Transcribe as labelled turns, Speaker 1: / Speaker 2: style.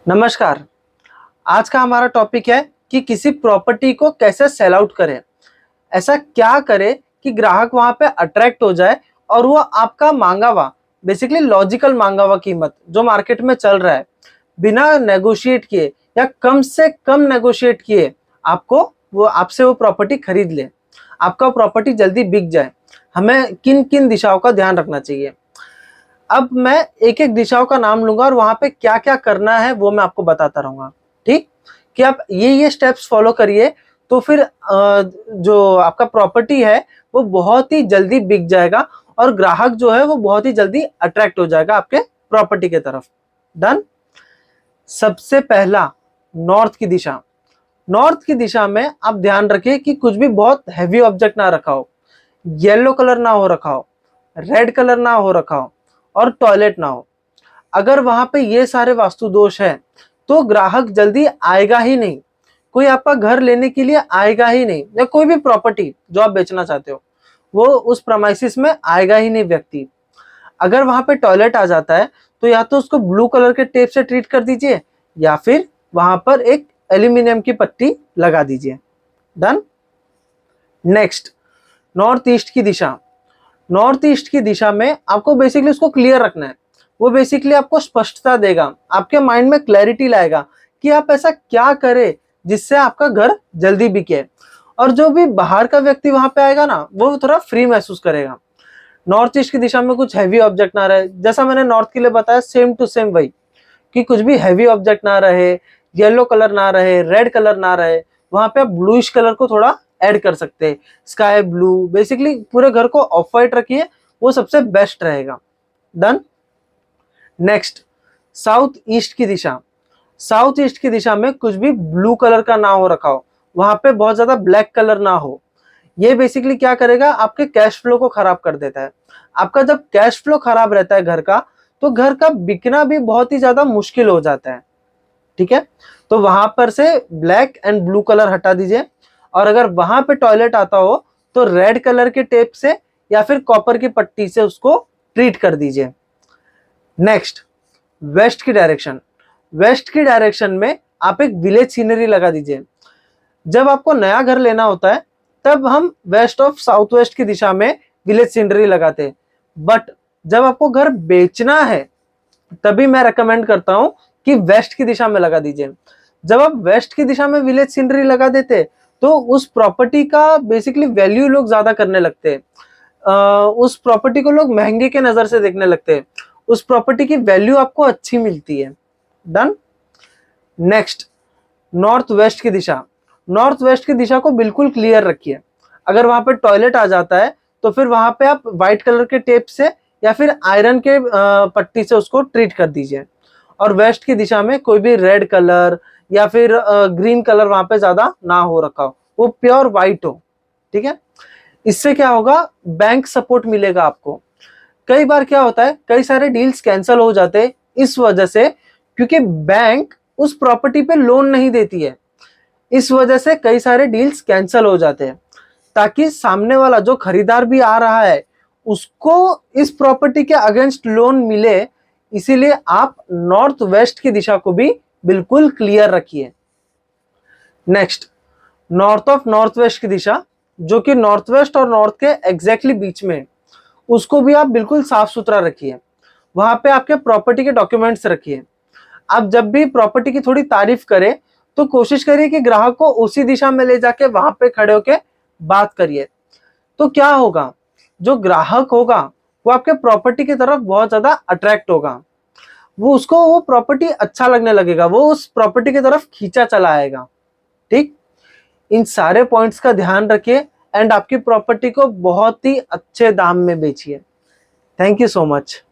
Speaker 1: नमस्कार। आज का हमारा टॉपिक है कि किसी प्रॉपर्टी को कैसे सेल आउट करें। ऐसा क्या करें कि ग्राहक वहां पे अट्रैक्ट हो जाए और वो आपका मांगा हुआ बेसिकली लॉजिकल मांगा हुआ कीमत जो मार्केट में चल रहा है बिना नेगोशिएट किए या कम से कम नेगोशिएट किए आपको वो आपसे वो प्रॉपर्टी खरीद ले, आपका प्रॉपर्टी जल्दी बिक जाए। हमें किन किन दिशाओं का ध्यान रखना चाहिए। अब मैं एक एक दिशाओं का नाम लूंगा और वहां पे क्या क्या करना है वो मैं आपको बताता रहूंगा। ठीक, कि आप ये स्टेप्स फॉलो करिए तो फिर जो आपका प्रॉपर्टी है वो बहुत ही जल्दी बिक जाएगा और ग्राहक जो है वो बहुत ही जल्दी अट्रैक्ट हो जाएगा आपके प्रॉपर्टी के तरफ। डन। सबसे पहला, नॉर्थ की दिशा। नॉर्थ की दिशा में आप ध्यान रखिए कि कुछ भी बहुत हैवी ऑब्जेक्ट ना रखा हो, येलो कलर ना हो रखा हो, रेड कलर ना हो रखा हो और टॉयलेट ना हो। अगर वहां पे ये सारे वास्तु दोष है तो ग्राहक जल्दी आएगा ही नहीं, कोई आपका घर लेने के लिए आएगा ही नहीं, या कोई भी प्रॉपर्टी जो आप बेचना चाहते हो वो उस प्रमाइसिस में आएगा ही नहीं व्यक्ति। अगर वहां पे टॉयलेट आ जाता है तो या तो उसको ब्लू कलर के टेप से ट्रीट कर दीजिए या फिर वहां पर एक एल्यूमिनियम की पट्टी लगा दीजिए। डन। नेक्स्ट, नॉर्थ ईस्ट की दिशा। नॉर्थ ईस्ट की दिशा में आपको बेसिकली उसको क्लियर रखना है। वो बेसिकली आपको स्पष्टता देगा, आपके माइंड में क्लैरिटी लाएगा कि आप ऐसा क्या करें जिससे आपका घर जल्दी बिके और जो भी बाहर का व्यक्ति वहां पे आएगा ना वो थोड़ा फ्री महसूस करेगा। नॉर्थ ईस्ट की दिशा में कुछ हैवी ऑब्जेक्ट ना रहे, जैसा मैंने नॉर्थ के लिए बताया सेम टू सेम वही, कि कुछ भी हैवी ऑब्जेक्ट ना रहे, येलो कलर ना रहे, रेड कलर ना रहे। वहां पे आप ब्लूइश कलर को थोड़ा ऐड कर सकते हैं, स्काई ब्लू। बेसिकली पूरे घर को ऑफ वाइट रखिए, वो सबसे बेस्ट रहेगा। डन। नेक्स्ट, साउथ ईस्ट की दिशा। साउथ ईस्ट की दिशा में कुछ भी ब्लू कलर का ना हो रखा हो, वहां पे बहुत ज्यादा ब्लैक कलर ना हो। ये बेसिकली क्या करेगा, आपके कैश फ्लो को खराब कर देता है। आपका जब कैश फ्लो खराब रहता है घर का, तो घर का बिकना भी बहुत ही ज्यादा मुश्किल हो जाता है। ठीक है, तो वहां पर से ब्लैक एंड ब्लू कलर हटा दीजिए और अगर वहां पे टॉयलेट आता हो तो रेड कलर के टेप से या फिर कॉपर की पट्टी से उसको ट्रीट कर दीजिए। नेक्स्ट, वेस्ट की डायरेक्शन। वेस्ट की डायरेक्शन में आप एक विलेज सीनरी लगा दीजिए। जब आपको नया घर लेना होता है तब हम वेस्ट ऑफ साउथ वेस्ट की दिशा में विलेज सीनरी लगाते हैं, बट जब आपको घर बेचना है तभी मैं रेकमेंड करता हूं कि वेस्ट की दिशा में लगा दीजिए। जब आप वेस्ट की दिशा में विलेज सीनरी लगा देते तो उस प्रॉपर्टी का बेसिकली वैल्यू लोग ज्यादा करने लगते हैं। उस प्रॉपर्टी को लोग महंगे के नजर से देखने लगते हैं, उस प्रॉपर्टी की वैल्यू आपको अच्छी मिलती है। डन। नेक्स्ट, नॉर्थ वेस्ट की दिशा। नॉर्थ वेस्ट की दिशा को बिल्कुल क्लियर रखिए। अगर वहां पे टॉयलेट आ जाता है तो फिर वहां पे आप व्हाइट कलर के टेप से या फिर आयरन के पट्टी से उसको ट्रीट कर दीजिए। और वेस्ट की दिशा में कोई भी रेड कलर या फिर ग्रीन कलर वहां पे ज्यादा ना हो रखा हो, वो प्योर व्हाइट हो। ठीक है, इससे क्या होगा, बैंक सपोर्ट मिलेगा आपको। कई बार क्या होता है, कई सारे डील्स कैंसिल हो जाते हैं इस वजह से क्योंकि बैंक उस प्रॉपर्टी पे लोन नहीं देती है। इस वजह से कई सारे डील्स कैंसिल हो जाते हैं, ताकि सामने वाला जो खरीदार भी आ रहा है उसको इस प्रॉपर्टी के अगेंस्ट लोन मिले। इसीलिए आप नॉर्थ वेस्ट की दिशा को भी बिल्कुल क्लियर रखिए। Next, north of north west की दिशा, जो कि नॉर्थ वेस्ट और नॉर्थ के एग्जैक्टली बीच में, उसको भी आप बिल्कुल साफ सुथरा रखिए। वहां पे आपके प्रॉपर्टी के डॉक्यूमेंट्स रखिए। आप जब भी प्रॉपर्टी की थोड़ी तारीफ करें तो कोशिश करिए कि ग्राहक को उसी दिशा में ले जाके वहां पे खड़े होके बात करिए। तो क्या होगा, जो ग्राहक होगा वो आपके प्रॉपर्टी की तरफ बहुत ज्यादा अट्रैक्ट होगा, वो उसको वो प्रॉपर्टी अच्छा लगने लगेगा, वो उस प्रॉपर्टी की तरफ खींचा चला आएगा। ठीक, इन सारे पॉइंट्स का ध्यान रखिए एंड आपकी प्रॉपर्टी को बहुत ही अच्छे दाम में बेचिए। Thank you so much.